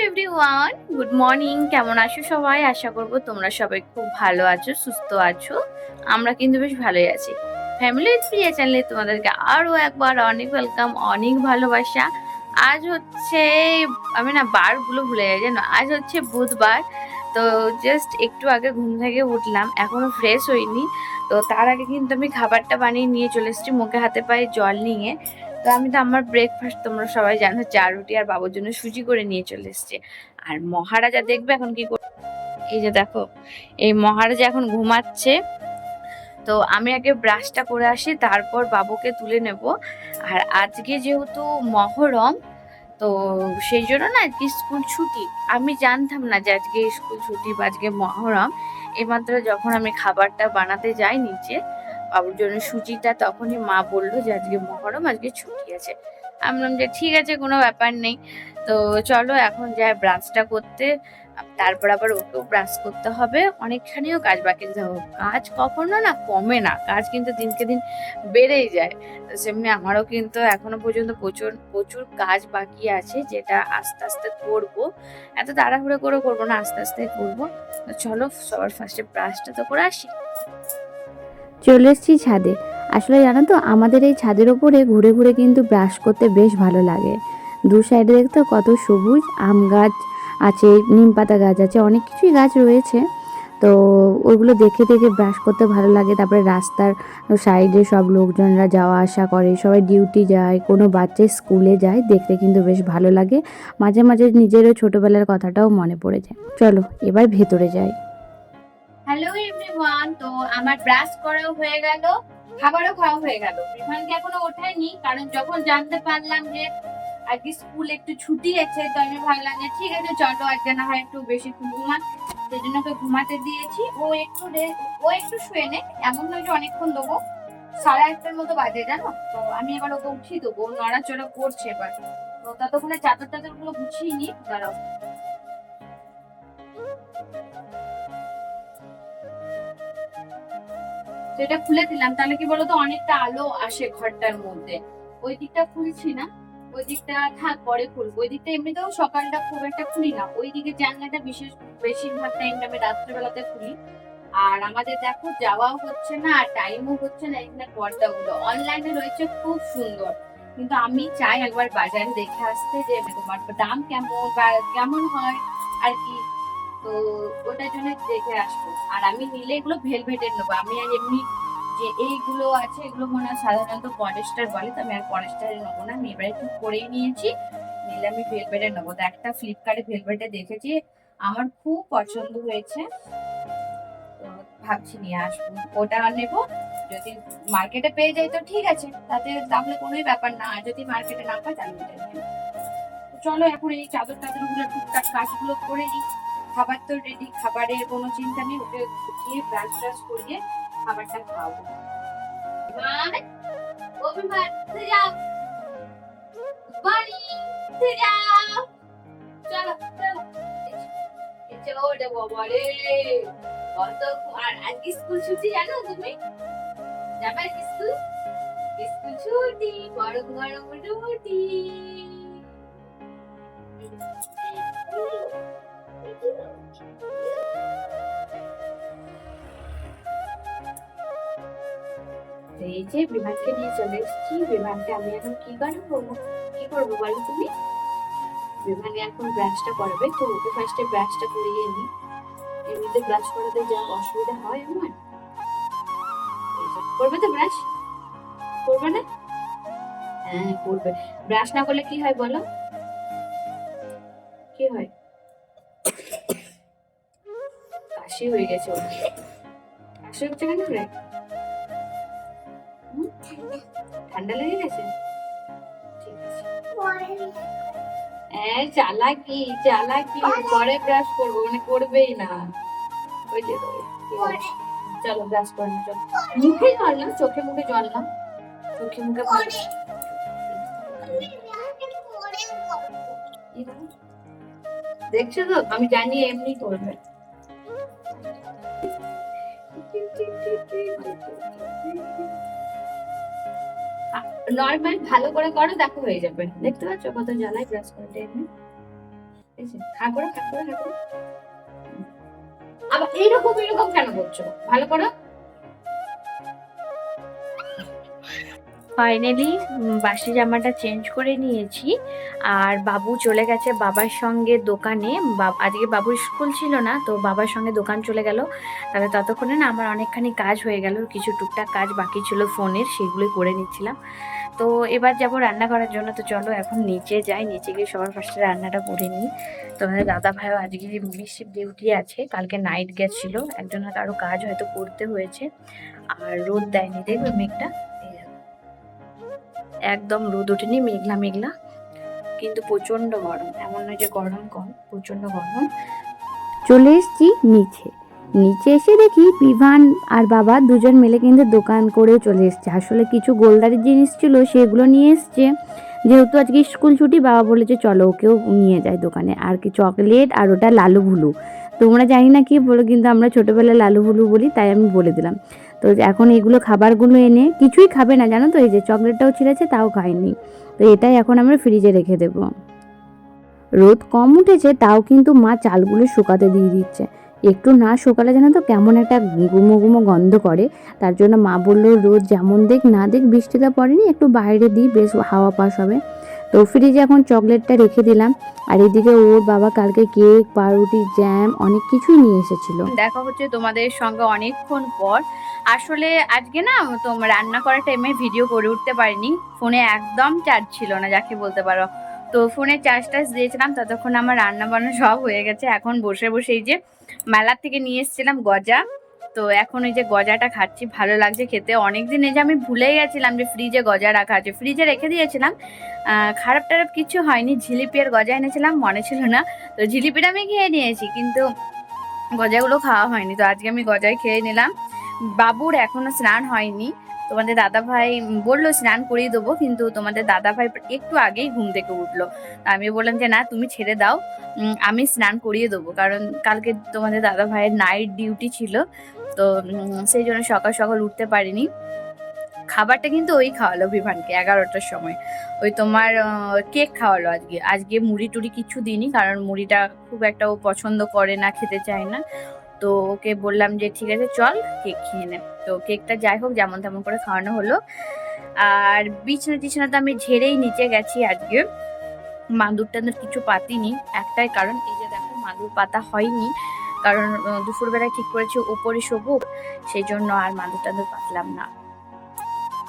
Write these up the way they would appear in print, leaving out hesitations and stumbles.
Everyone, good morning. কেমন আছো সবাই? আশা করব তোমরা সবাই খুব ভালো আছো, সুস্থ আছো। আমরা কিন্তু বেশ ভালোই আছি। ফ্যামিলি উইথ প্রিয়া চ্যানেলে তোমাদেরকে আরও একবার অনেক ওয়েলকাম, অনেক ভালোবাসা। আজ হচ্ছে, আমি না বারগুলো ভুলে যাই জানো। আজ হচ্ছে বুধবার। তো জাস্ট একটু আগে ঘুম থেকে উঠলাম, এখনো ফ্রেশ হইনি। তো তার আগে কিন্তু আমি খাবারটা বানিয়ে নিয়ে চলে এসেছি, মুখে হাতে পায়ে জল নিয়ে। তো আমি তো আমার ব্রেকফাস্ট তোমরা সবাই জানো, চা রুটি আর বাবুর জন্য সুজি করে নিয়ে চলে এসেছে। আর মহারাজা দেখবে এখন কি করে। এই যে দেখো, এই মহারাজা এখন ঘুমাচ্ছে। তো আমি আগে ব্রাশটা করে আসি, তারপর বাবুকে তুলে নেব। আর আজকে যেহেতু মহরম, তো সেই জন্য না আজকে স্কুল ছুটি। আমি জানতাম না যে আজকে স্কুল ছুটি বা আজকে মহরম। এইমাত্র যখন আমি খাবারটা বানাতে যাই নিচে বাবুর জন্য সুজিটা, তখনই মা বললো যে আজকে মহরম, আজকে ছুটি আছে। আমি বললাম যে ঠিক আছে, কোনো ব্যাপার নেই। তো চলো এখন যাই ব্রাশটা করতে, তারপর আবার ওকেও ব্রাশ করতে হবে। অনেকখানিও কাজ বাকি। কাজ কখনো না কমে না, কাজ কিন্তু দিনকে দিন বেড়েই যায়। সেমনি আমারও কিন্তু এখনো পর্যন্ত প্রচুর প্রচুর কাজ বাকি আছে, যেটা আস্তে আস্তে করব। এত তাড়াহুড়ো করে করবো না, আস্তে আস্তে করবো। তো চলো সবার ফার্স্টে ব্রাশটা তো করে আসি। চলে এসেছি ছাদে। আসলে জানো তো, আমাদের এই ছাদের ওপরে ঘুরে ঘুরে কিন্তু ব্রাশ করতে বেশ ভালো লাগে। দু সাইডে দেখতে কত সবুজ, আম গাছ আছে, নিম পাতা গাছ আছে, অনেক কিছুই গাছ রয়েছে। তো ওইগুলো দেখে দেখে ব্রাশ করতে ভালো লাগে। তারপরে রাস্তার সাইডে সব লোকজনরা যাওয়া আসা করে, সবাই ডিউটি যায়, কোনো বাচ্চা স্কুলে যায়, দেখতে কিন্তু বেশ ভালো লাগে। মাঝে মাঝে নিজেরও ছোটোবেলার কথাটাও মনে পড়ে যায়। চলো এবার ভেতরে যাই। হ্যালো এভরিওয়ান, তো আমার ব্রাশ করাও হয়ে গেল, খাবারও খাওয়া হয়ে গেল। রিমানকে এখনো ওঠায়নি, কারণ যখন জানতে পারলাম যে আজকে স্কুল একটু ছুটি আছে, তো আমি ভাবলাম যে ঠিক আছে চলো আজকে না হয় একটু বেশি ঘুমান। সেই জন্য ওকে ঘুমাতে দিয়েছি। ও একটু শুয়ে নে, এমন নয় যে অনেকক্ষণ দেবো। 1:30টার মতো বাজে জানো। তো আমি এবার ওকে উঠিয়ে দেবো, নড়াচড়া করছে এবার। তো ততক্ষণে চাদর টাদর গুলো গুছিয়ে নি, দাঁড়াও। তো এটা খুলে দিলাম, তাহলে কি বলতো অনেকটা আলো আসে ঘরটার মধ্যে। ওই দিকটা খুলছি না, ওই দিকটা থাক, পরে খুলবো। ওই দিকটা এমনিতেও সকালটা খুব একটা খুলি না, ওই দিকে জানলাটা বেশিরভাগ টাইমটা আমি রাত্রেবেলাতে খুলি। আর আমাদের দেখো যাওয়াও হচ্ছে না আর টাইমও হচ্ছে না। এখানে পর্দাগুলো অনলাইনে রয়েছে খুব সুন্দর, কিন্তু আমি চাই একবার বাজারে দেখে আসতে, যে তোমার দাম কেমন বা কেমন হয় আর কি। তো ওটার জন্য দেখে আসবো। আর আমি নিলে এগুলো ভেলভেটের নেবো। আমি আর এমনি যে এইগুলো আছে, এগুলো মনে হয় সাধারণত পলিস্টার বলে, তো আমি আর পলিস্টারে নেবো না। আমি এবারে ঠিক করেই নিয়েছি, নিলে আমি ভেলভেটের নেবো। তো একটা ফ্লিপকার্টে ভেলভেটে দেখেছি, আমার খুব পছন্দ হয়েছে। তো ভাবছি নিয়ে আসবো, ওটা নেবো। যদি মার্কেটে পেয়ে যাই তো ঠিক আছে, তাতে তাহলে কোনোই ব্যাপার না। আর যদি মার্কেটে না পাই তাহলে ওটা নিয়ে নেবো। তো চলো এখন এই চাদর টাদর গুলো টুকটাক কাজগুলো করে নিই। খাবার তো রেডি, খাবারের কোনো চিন্তা নেই। ওকে উঠিয়ে ব্রাশ ট্রাশ করিয়ে খাবারটা খাওয়াবো। বিমান, ও বিমান, উঠে যাও। বাড়ি, উঠে যাও। চলো চলো। এসে ওরে বাবা রে, কত। আর আজকে স্কুল ছুটি জানো তুমি? যাবে স্কুল? স্কুল ছুটি, গরম গরম রুটি। এই যে বিমানকে নিয়ে চলে এসেছি। বিমানকে আমি এখন কি করবো, কি করবো বলো তুমি? বিমানে এখন ব্রাশটা করবে, তো ওকে ফার্স্টে ব্রাশটা করিয়ে নি। এমনিতে ব্রাশ করাতে যা অসুবিধা হয় আমার। করবে তো ব্রাশ? করবে না? হ্যাঁ করবে। ব্রাশ না করলে কি হয় বলো? কি হয়? কাশি হয়ে গেছে ওর। কাশি হচ্ছে কেন রে? ঠান্ডা লেগে গেছে? ঠিক আছে। হ্যাঁ চালাকি চালাকি, পরে ব্রাশ করবো মানে করবেই না। ওই যে চলো ব্রাশ করে না, চলো। মুখে জল না, চোখে মুখে জল না, চোখে মুখে দেখছো তো, আমি জানি এমনি করবে। নর্মাল ভালো করে করো, দেখো হয়ে যাবে। দেখতে পাচ্ছ কত জ্বালায় ব্রাশ করতে এমনি। হ্যাঁ করে হ্যাঁ করে হ্যাঁ করে। আবার এইরকম এইরকম কেন বলছো? ভালো করো। ফাইনালি বাসি জামাটা চেঞ্জ করে নিয়েছি আর বাবু চলে গেছে বাবার সঙ্গে দোকানে। আজকে বাবুর স্কুল ছিল না, তো বাবার সঙ্গে দোকান চলে গেল। তাহলে ততক্ষণে না আমার অনেকখানি কাজ হয়ে গেল, কিছু টুকটাক কাজ বাকি ছিল ফোনের, সেগুলোই করে নিচ্ছিলাম। তো এবার যাব রান্না করার জন্য, তো চলো এখন নিচে যাই, নিচে গিয়ে সবার ফার্স্টে রান্নাটা করে নিই। তোমাদের দাদা ভাইও আজকে শিফট ডিউটি আছে, কালকে নাইট গেছিল, একজনের কারো কাজ হয়তো করতে হয়েছে। আর রোদ দেয়নি, দেখবে মেঘটা, এই দেখো, একদম রোদ ওঠেনি, মেঘলা মেঘলা, কিন্তু প্রচন্ড গরম, এমন নয় যে গরম কম, প্রচন্ড গরম। চলে এসেছি নিচে। নিচে এসে দেখি বিভান আর বাবা দুজন মিলে কিন্তু দোকান করে চলে এসছে। আসলে কিছু গোলদারির জিনিস ছিল, সেগুলো নিয়ে এসছে। যেহেতু আজকে স্কুল ছুটি, বাবা বলেছে চলো ওকেও নিয়ে যায় দোকানে। আর কি চকলেট, আর ওটা লালু ভুলু, তোমরা জানি না কি বলো, কিন্তু আমরা ছোটোবেলায় লালু ভুলু বলি, তাই আমি বলে দিলাম। তো এখন এগুলো খাবারগুলো এনে কিছুই খাবে না জানো তো, এই যে চকলেটটাও ছিঁড়েছে তাও খায়নি। তো এটাই এখন আমরা ফ্রিজে রেখে দেবো। রোদ কম উঠেছে, তাও কিন্তু মা চালগুলো শুকাতে দিয়ে দিচ্ছে। একটু না শুকালে যেন তো কেমন একটা গুমো গুমো গন্ধ করে। তার জন্য মা বললো রোদ যেমন দেখ না দেখ, বৃষ্টিটা পড়েনি, একটু বাইরে দিই, বেশ হাওয়া পাস হবে। তো ফ্রিজে এখন চকলেটটা রেখে দিলাম। আর এদিকে ওর বাবা কালকে কেক, পাউরুটি, জ্যাম অনেক কিছুই নিয়ে এসেছিল। দেখা হচ্ছে তোমাদের সঙ্গে অনেকক্ষণ পর। আসলে আজকে না রান্না করার টাইমে ভিডিও করে উঠতে পারিনি, ফোনে একদম চার্জ ছিল না যাকে বলতে পারো। তো ফোনে চার্জ টার্জ দিয়েছিলাম, ততক্ষণ আমার রান্না বান্না সব হয়ে গেছে। এখন বসে বসে এই যে মেলার থেকে নিয়ে এসেছিলাম গজা, তো এখন এই যে গজাটা খাচ্ছি, ভালো লাগছে খেতে। অনেকদিন এই যে আমি ভুলেই গেছিলাম যে ফ্রিজে গজা রাখা আছে, ফ্রিজে রেখে দিয়েছিলাম। খারাপ টারাপ কিছু হয়নি, জিলিপি আর গজা এনেছিলাম, মনে ছিল না। তো জিলিপিটা আমি খেয়ে নিয়েছি, কিন্তু গজাগুলো খাওয়া হয়নি। তো আজকে আমি গজাই খেয়ে নিলাম। বাবুর এখনো স্নান হয়নি, তোমাদের দাদা ভাই বললো স্নান করিয়ে দেবো, কিন্তু তোমাদের দাদা ভাই একটু আগেই ঘুম থেকে উঠলো। আমি বললাম যে না, তুমি ছেড়ে দাও, আমি স্নান করিয়ে দেবো, কারণ কালকে তোমাদের দাদা ভাইয়ের নাইট ডিউটি ছিল। তো সেই জন্য সকাল সকাল উঠতে পারিনি। খাবারটা কিন্তু ওই খাওয়ালো বিভানকে 11টার সময়, ওই তোমার কেক খাওয়ালো। আজকে আজকে মুড়ি টুড়ি কিছু দিইনি, কারণ মুড়িটা খুব একটা ও পছন্দ করে না, খেতে চায় না। তো ওকে বললাম যে ঠিক আছে চল কেক খেয়ে নে। তো কেকটা যাই হোক যেমন তেমন করে খাওয়ানো হলো। আর বিছানা টিছানা তো আমি ঝেড়েই নিচে গেছি আজকে, মাদুর টাদুর কিছু পাতিনি, একটাই কারণ, এই যে দেখো মাদুর পাতা হয়নি, কারণ দুপুরবেলায় ঠিক করেছি ওপরে শোবো, সেই জন্য আর মাদুর টাদুর পাতলাম না।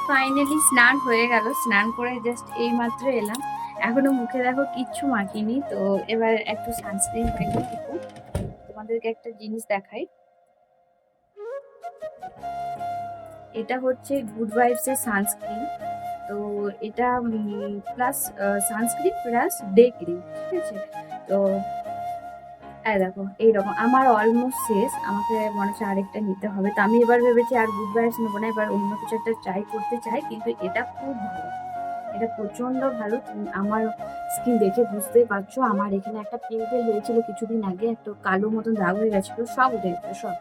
ফাইনালি স্নান হয়ে গেল, স্নান করে জাস্ট এই মাত্র এলাম, এখনো মুখে দেখো কিচ্ছু মাখিনি। তো এবার একটু সানস্ক্রিন মেখে দেবো। তোমাদেরকে একটা জিনিস দেখাই, এটা হচ্ছে গুড ভাইবস এর সানস্ক্রিন। তো এটা plus sunscreen plus day cream, ঠিক আছে। তো দেখো এইরকম আমার অলমোস্ট শেষ, আমাকে মনে হচ্ছে আরেকটা নিতে হবে। তো আমি এবার ভেবেছি আর গুড ভাইবস নেবো না, এবার অন্য কিছু একটা ট্রাই করতে চাই। কিন্তু এটা খুব ভালো, এটা প্রচন্ড ভালো। আমার স্কিন দেখে বুঝতেই পারছো, আমার এখানে একটা পিম্পল হয়েছিল কিছুদিন আগে, একটা কালো মতন দাগ হয়ে গেছিল, সব উঠে গেছে সব।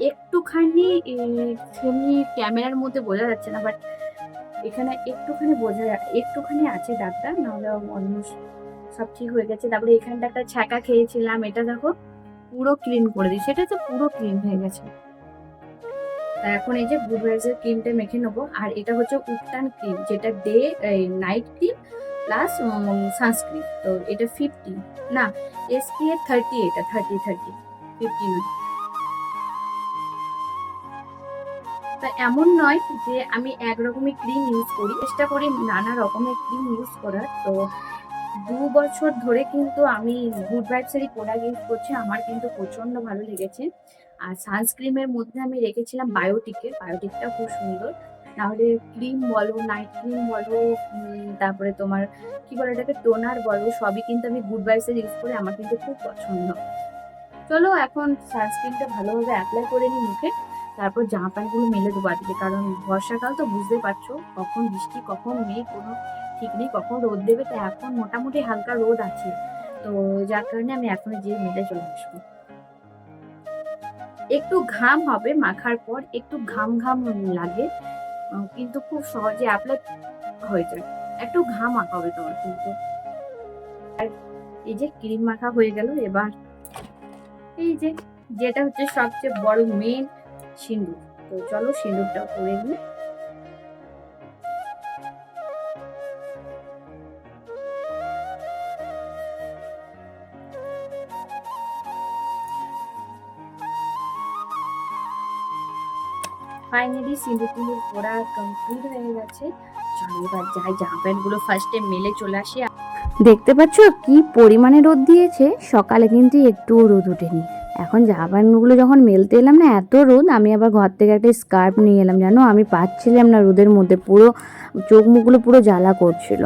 একটুখানি সেমনি ক্যামেরার মধ্যে বোঝা যাচ্ছে না, বাট এখানে একটুখানি একটুখানি আছে দাগটা, নাহলে অলমোস্ট সব ঠিক হয়ে গেছে। তারপরে এখানটা একটা ছ্যাঁকা খেয়েছিলাম, এটা দেখো পুরো ক্লিন করে দিয়েছে, এটা তো পুরো ক্লিন হয়ে গেছে। এখন এই যে গুড ভাইবসের ক্রিমটা মেখে নেবো। আর এটা হচ্ছে উত্তান ক্রিম, যেটা day night cream plus sunscreen. তো এটা 50 না, SPF 30, এটা 30 50 না। তা এমন নয় যে আমি একরকমই ক্রিম ইউজ করি, চেষ্টা করি নানা রকমের ক্রিম ইউজ করার। তো 2 বছর ধরে কিন্তু আমি গুড ভাইবসেরই প্রোডাক্ট ইউজ করছি, আমার কিন্তু প্রচন্ড ভালো লেগেছে। আর সানস্ক্রিমের মধ্যে আমি রেখেছিলাম বায়োটিকটা খুব সুন্দর। নাহলে ক্রিম বলো, নাইট ক্রিম বলো, তারপরে তোমার কি বলে এটাকে, টোনার বলো, সবই কিন্তু আমি গুড ভাইবসের ইউজ করি, আমার কিন্তু খুব পছন্দ। চলো এখন সানস্ক্রিনটা ভালোভাবে অ্যাপ্লাই করে নিই মুখে, তারপর জামা প্যান্টগুলো মেলে দেবো আজকে, কারণ বর্ষাকাল তো বুঝতে পারছো, কখন বৃষ্টি কখন মেঘ কোনো ঠিক নেই, কখন রোদ দেবে। তো এখন মোটামুটি হালকা রোদ আছে, তো যার কারণে আমি এখন যেয়ে মেলে চলে আসবো। একটু ঘাম হবে মাখার পর, একটু ঘাম ঘাম লাগে, কিন্তু খুব সহজে অ্যাপ্লাই হয়ে যায়। একটু ঘাম হবে তোমার কিন্তু। এই যে ক্রিম মাখা হয়ে গেল। এবার এই যে যেটা হচ্ছে সবচেয়ে বড় মেন, সিঁদুর। তো চলো সিঁদুরটা করে নিই। ফাইনালি সিঁদুর টিঁদুর করা কমপ্লিট হয়ে গেছে। চলো এবার যাই, জামা প্যান্ট গুলো ফার্স্টে মেলে চলে আসি। দেখতে পাচ্ছ কি পরিমাণে রোদ দিয়েছে, সকালে কিন্তু একটুও রোদ ওঠেনি। এখন জামা প্যান্টগুলো যখন মেলতে এলাম না, এত রোদ, আমি আবার ঘর থেকে একটা স্কার্ফ নিয়ে এলাম, জানো আমি পাচ্ছিলাম না রোদের মধ্যে, পুরো চোখ মুখগুলো পুরো জ্বালা করছিল।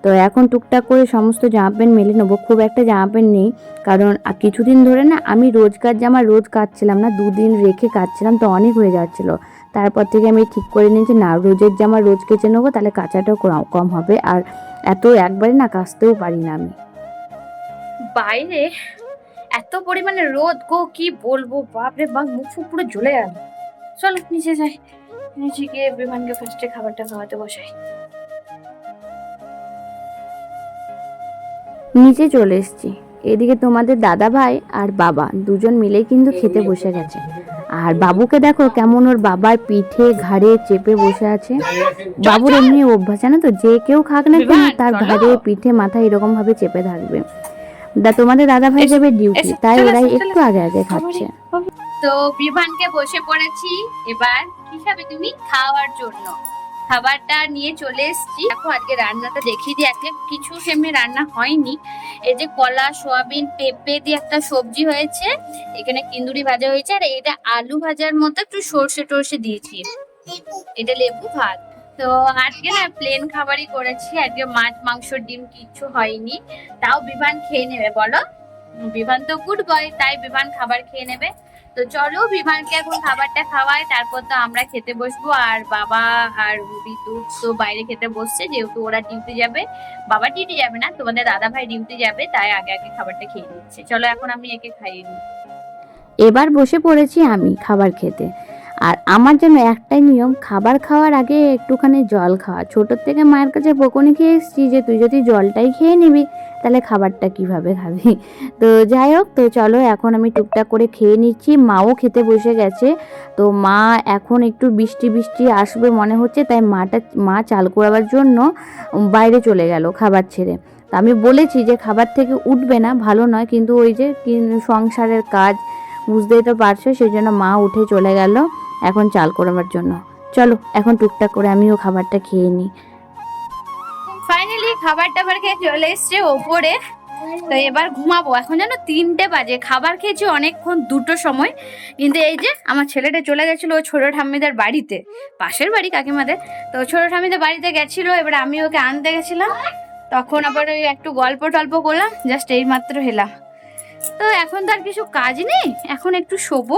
তো এখন টুকটাক করে সমস্ত জামা প্যান্ট মেলে নেবো। খুব একটা জামা প্যান্ট নেই, কারণ কিছুদিন ধরে না আমি রোজকার জামা রোজ কাচ্ছিলাম না, দুদিন রেখে কাচ্ছিলাম, তো অনেক হয়ে যাচ্ছিলো। তারপর থেকে আমি ঠিক করে নিয়েছি না, রোজের জামা রোজ কেচে নেবো, তাহলে কাচাটাও কম হবে। আর এত একবারে না কাচতেও পারি না আমি। বাইরে এত পরিমাণে রোদ গো, কি বলবো, বাপরে বাপ, মুখ ফুক পুরো জ্বলে গেল। চলো নিচে যাই, নিচে গিয়ে বিমানকে ফার্স্টে খাবারটা খাওয়াতে বসাই। নিচে চলে এসেছি। এদিকে তোমাদের দাদা ভাই আর বাবা দুজন মিলেই কিন্তু খেতে বসে গেছে। আর বাবুকে দেখো কেমন ওর বাবার পিঠে ঘাড়ে চেপে বসে আছে। বাবুর এমনি অভ্যাস, জানো তো, যে কেউ খাক না কেন তার ঘাড়ে পিঠে মাথা এরকম ভাবে চেপে থাকবে। তোমাদের দাদা ভাই যাবে ডিউটি, তাই ওরাই একটু আগে আগে খাচ্ছে। তো বিভানকে বসে পড়েছি এবার কি খাবে তুমি খাওয়ার জন্য। খাবারটা নিয়ে চলে এসেছি। দেখো আজকে রান্নাটা দেখিয়ে দিই। আজকে কিছু সেমনি রান্না হয়নি। এই যে কলা সোয়াবিন পেঁপে দিয়ে একটা সবজি হয়েছে, এখানে কিন্দুরি ভাজা হয়েছে, আর এটা আলু ভাজার মতো একটু সর্ষে টর্ষে দিয়েছি, এটা লেবু ভাত। তো আজকে না প্লেন খাবারই করেছি, আজকে মাছ মাংস ডিম কিচ্ছু হয়নি। তাও বিভান খেয়ে নেবে, বলো বিভান তো গুড বয়, তাই বিভান খাবার খেয়ে নেবে। তো চলো বিভানকে এখন খাবারটা খাওয়াই, তারপর তো আমরা খেতে বসবো। আর বাবা আর বিদ্যুৎ তো বাইরে খেতে বসছে, যেহেতু ওরা ডিউটি যাবে। বাবা ডিউটি যাবে না, তোমাদের দাদা ভাই ডিউটি যাবে, তাই আগে আগে খাবারটা খেয়ে নিচ্ছে। চলো এখন আমি একে খাইয়ে নিই। এবার বসে পড়েছি আমি খাবার খেতে। আর আমার জন্য একটাই নিয়ম, খাবার খাওয়ার আগে একটুখানি জল খাওয়া। ছোটোর থেকে মায়ের কাছে বকুনি খেয়ে এসেছি যে তুই যদি জলটাই খেয়ে নিবি তাহলে খাবারটা কিভাবে খাবি। তো যাই হোক, তো চলো এখন আমি টুকটাক করে খেয়ে নিচ্ছি। মাও খেতে বসে গেছে। তো মা এখন একটু বৃষ্টি বৃষ্টি আসবে মনে হচ্ছে, তাই মা চাল করাবার জন্য বাইরে চলে গেল খাবার ছেড়ে। তো আমি বলেছি যে খাবার থেকে উঠবে না, ভালো নয়, কিন্তু ওই যে সংসারের কাজ বুঝতেই তো পারছো, সেই জন্য মা উঠে চলে গেল এখন চাল করাবার জন্য। চলো এখন টুকটাক করে আমিও খাবারটা খেয়ে নিই। ফাইনালি খাবার টাবার খেয়ে চলে এসছে ওপরে। তো এবার ঘুমাবো। এখন জানো 3টে বাজে, খাবার খেয়েছি অনেকক্ষণ, 2টোর সময়। কিন্তু এই যে আমার ছেলেটা চলে গেছিল ও ছোট ঠাম্মিদের বাড়িতে, পাশের বাড়ি কাকিমাদের। তো ছোট ঠাম্মিদের বাড়িতে গেছিল, এবার আমি ওকে আনতে গেছিলাম। তখন আবার ওই একটু গল্প টল্প করলাম, জাস্ট এই মাত্র হেলাম। তো এখন তো আর কিছু কাজ নেই, এখন একটু শোবো,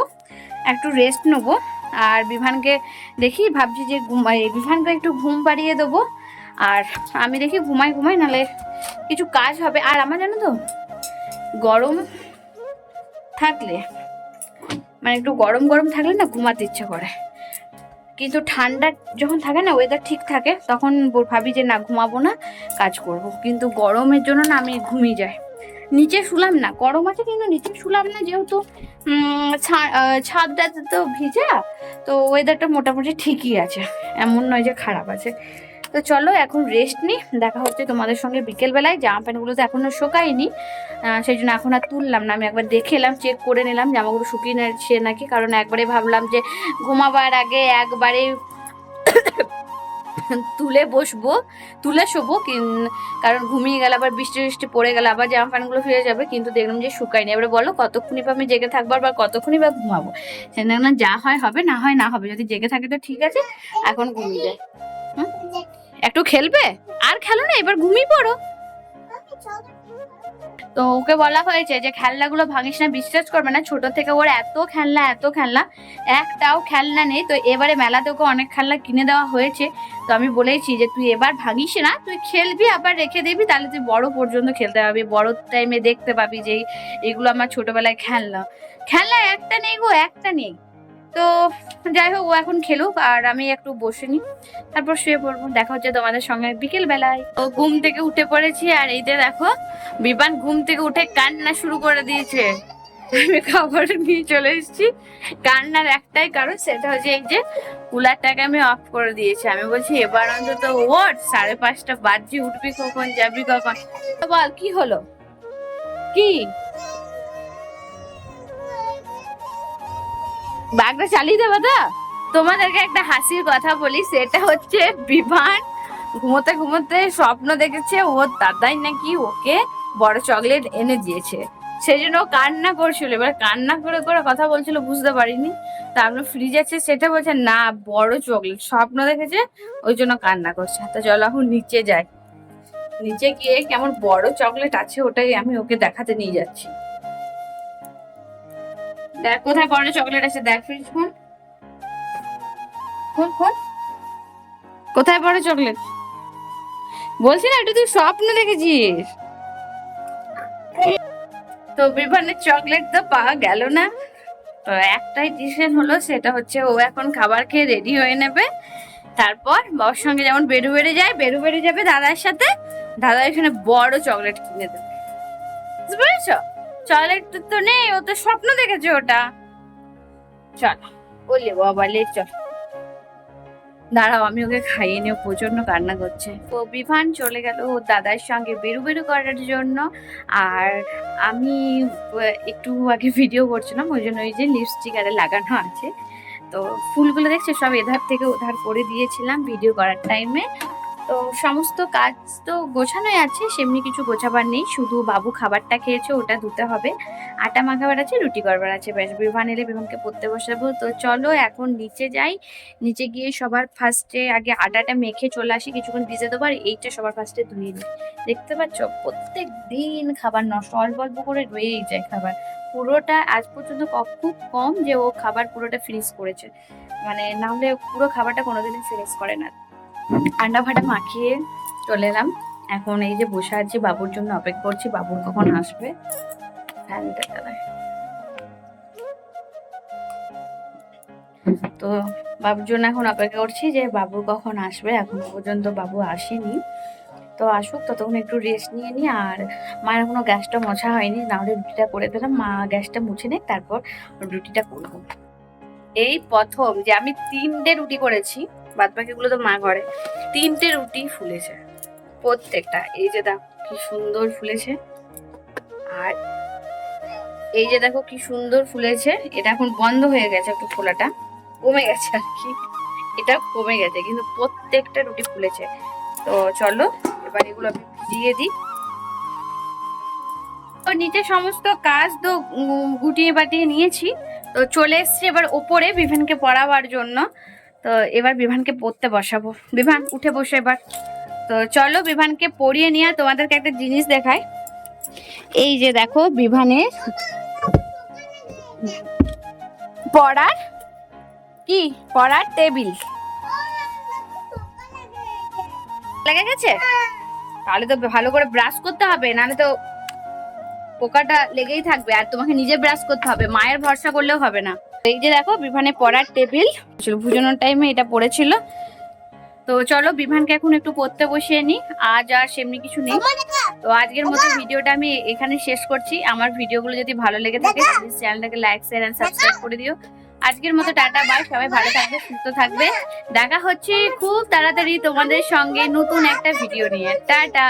একটু রেস্ট নেবো। আর বিভানকে দেখি, ভাবছি যে বিভানকে একটু ঘুম পাড়িয়ে দেবো। আর আমি দেখি ঘুমাই নাহলে কিছু কাজ হবে। আর আমার জানো তো গরম থাকলে, মানে একটু গরম গরম থাকলে না ঘুমাতে ইচ্ছা করে, কিন্তু ঠান্ডা যখন থাকে না, ওয়েদার ঠিক থাকে, তখন ভাবি যে না ঘুমাবো না, কাজ করব। কিন্তু গরমের জন্য না আমি ঘুমিয়ে যাই। নিচে শুলাম না, গরম আছে কিন্তু নিচে শুলাম না, যেহেতু ছাদটাতে তো ভিজা, তো ওয়েদারটা মোটামুটি ঠিকই আছে, এমন নয় যে খারাপ আছে। তো চলো এখন রেস্ট নিই, দেখা হচ্ছে তোমাদের সঙ্গে বিকেলবেলায়। জামা প্যান্টগুলো তো এখনো শুকায়নি, সেই জন্য এখন আর তুললাম না। আমি একবার দেখে এলাম, চেক করে নিলাম জামাগুলো শুকিয়ে নিচ্ছে নাকি, কারণ একবারে ভাবলাম যে ঘুমাবার আগে একবারে তুলে শোবো, কারণ ঘুমিয়ে গেলে আবার বৃষ্টি বৃষ্টি পড়ে গেলে আবার জামা প্যান্টগুলো ফিরে যাবে। কিন্তু দেখলাম যে শুকায়নি। এবারে বলো কতক্ষণই বা আমি জেগে থাকবো, আর কতক্ষণই বা ঘুমাবো। সেটা না, যা হয় হবে, না হয় না হবে। যদি জেগে থাকে তো ঠিক আছে, এখন ঘুমিয়ে যায়। একটু খেলবে, আর খেলো না, এবার ঘুমিয়ে পড়ো। তো ওকে বলা হয়েছে যে খেলনাগুলো ভাঙিস না, বিশ্বাস করবে না, ছোট থেকে ওর এত খেলনা, একটাও খেলনা নেই। তো এবারে মেলাতে ওকে অনেক খেলনা কিনে দেওয়া হয়েছে। তো আমি বলেছি যে তুই এবার ভাঙিস না, তুই খেলবি আবার রেখে দিবি, তাহলে তুই বড় পর্যন্ত খেলতে পারবি, বড় টাইমে দেখতে পাবি যে এগুলো আমার ছোটবেলায় খেলনা একটা নেই গো, একটা নেই। তো তো যাই হোক, ও এখন খেলুক আর আমি একটু বসে নি, তারপর শুয়ে পড়বো। দেখা হচ্ছে তোমাদের সঙ্গে বিকেল বেলায়। ও ঘুম থেকে উঠে পড়েছি, আর এই যে দেখো বিমান ঘুম থেকে উঠে কান্না শুরু করে দিয়েছে। আমি খাবার নিয়ে চলে এসেছি। কান্নার একটাই কারণ, সেটা হচ্ছে এই যে কুলারটাকে আমি অফ করে দিয়েছি। আমি বলছি এবার অন্তত ওঠ, 5:30 বাজে, উঠবি কখন, যাবি কখন। বল কি হলো, কি বাঘটা চালিয়ে দেবো? তো তোমাদেরকে একটা হাসির কথা বলি, সেটা হচ্ছে বিমান ঘুমোতে ঘুমোতে স্বপ্ন দেখেছে ওর দাদাই নাকি ওকে বড় চকলেট এনে দিয়েছে, সেই জন্য ও কান্না করছিল। এবার কান্না করে করে কথা বলছিল, বুঝতে পারিনি। তারপর ফ্রিজ আছে, সেটা বলছে না বড় চকলেট স্বপ্ন দেখেছে, ওই জন্য কান্না করছে। তো চলো এখন নিচে যাই, নিচে গিয়ে কেমন বড় চকলেট আছে ওটাই আমি ওকে দেখাতে নিয়ে যাচ্ছি। দেখ কোথায় বড় চকলেট আছে, দেখ ফ্রিজ খোল, খোল খোল, কোথায় বড় চকলেট? বলছি না এটা তুই স্বপ্ন দেখেছিস। তো বিভানের চকলেট তো পাওয়া গেল না। তো একটাই ডিসিশন হলো, সেটা হচ্ছে ও এখন খাবার খেয়ে রেডি হয়ে নেবে, তারপর বাবার সঙ্গে যেমন বেরু বেড়ে যাবে দাদার সাথে, দাদা এখানে বড় চকলেট কিনে দেবে। বুঝতে পেরেছ? চকলেট তো নেই, ও তো স্বপ্ন দেখেছে ওটা। চল বললে বাবা, লে চল, দাঁড়াও আমি ওকে খাইয়ে নিয়ে, প্রচন্ড কান্না করছে। তো বিভান চলে গেল ওর দাদার সঙ্গে বেরু করার জন্য, আর আমি একটু আগে ভিডিও করছিলাম, ওই জন্য ওই যে লিপস্টিক আরে লাগানো আছে। তো ফুলগুলো দেখছে সব এধার থেকে ওধার করে দিয়েছিলাম ভিডিও করার টাইমে। তো সমস্ত কাজ তো গোছানোই আছে, সেমনি কিছু গোছাবার নেই, শুধু বাবু খাবারটা খেয়েছে, ওটা ধুতে হবে, আটা মাখাবার আছে, রুটি করবার আছে, ব্যাস। বিভান এলে বিভানকে পড়তে বসাবো। তো চলো এখন নিচে যাই, নিচে গিয়ে সবার ফার্স্টে আগে আটাটা মেখে চলে আসি, কিছুক্ষণ ভিজে দেবো, আর এইটা সবার ফার্স্টে ধুয়ে নিই। দেখতে পাচ্ছ প্রত্যেক দিন খাবার নষ্ট, অল্প অল্প করে রয়েই যায় খাবার। পুরোটা আজ পর্যন্ত খুব কম যে ও খাবার পুরোটা ফিনিশ করেছে, মানে না হলে পুরো খাবারটা কোনোদিনই ফিনিশ করে না। আন্ডা ফাটা মাখিয়ে চলে এলাম, এখন এই যে বসে আছি, বাবুর জন্য অপেক্ষা করছি, বাবুর কখন আসবে। তো বাবুর জন্য এখন অপেক্ষা করছি যে বাবু কখন আসবে, এখন পর্যন্ত বাবু আসেনি। তো আসুক, ততক্ষণ একটু রেস্ট নিয়ে নিই। আর মায়ের এখনো গ্যাসটা মোছা হয়নি, নাহলে রুটিটা করে দিলাম, মা গ্যাসটা মুছে নেই, তারপর রুটিটা করবো। এই প্রথম যে আমি 3টে রুটি করেছি, বাদ বাকিগুলো তো মা করে, 3টে রুটি ফুলেছে প্রত্যেকটা। এই যে দেখো কি সুন্দর ফুলেছে, আর এই যে দেখো কি সুন্দর ফুলেছে। এটা এখন বন্ধ হয়ে গেছে, একটু ফোলাটা কমে গেছে আর কি, এটা কমে গেছে, কিন্তু প্রত্যেকটা রুটি ফুলেছে। তো চলো এবার এগুলো আমি ভিজিয়ে দিই। তো নিচে সমস্ত কাজ তো গুটিয়ে বাটিয়ে নিয়েছি, তো চলে এসছি এবার ওপরে বিভানকে পড়াবার জন্য। তো এবার বিভানকে পড়তে বসাবো, বিভান উঠে বসে এবার। তো চলো বিভানকে পড়িয়ে নিয়ে তোমাদেরকে একটা জিনিস দেখাই। এই যে দেখো বিভানের পড়ার টেবিল লেগে গেছে, তাহলে তো ভালো করে ব্রাশ করতে হবে, নাহলে তো পোকাটা লেগেই থাকবে, আর তোমাকে নিজে ব্রাশ করতে হবে, মায়ের ভরসা করলেও হবে না। এই যে দেখো বিভানের পড়ার টেবিল, ভুজানোর টাইমে এটা পড়েছিল। তো চলো বিভানকে এখন একটু পড়তে বসিয়ে নি, আজ আর সেমনি কিছু নেই। তো আজকের মতো ভিডিওটা আমি এখানে শেষ করছি। আমার ভিডিওগুলো যদি ভালো লেগে থাকে প্লিজ চ্যানেলটাকে লাইক শেয়ার এন্ড সাবস্ক্রাইব করে দিও। আজকের মতো টাটা বাই, সবাই ভালো থাকবে, সুস্থ থাকবে, দেখা হচ্ছে খুব তাড়াতাড়ি তোমাদের সঙ্গে নতুন একটা ভিডিও নিয়ে। টাটা।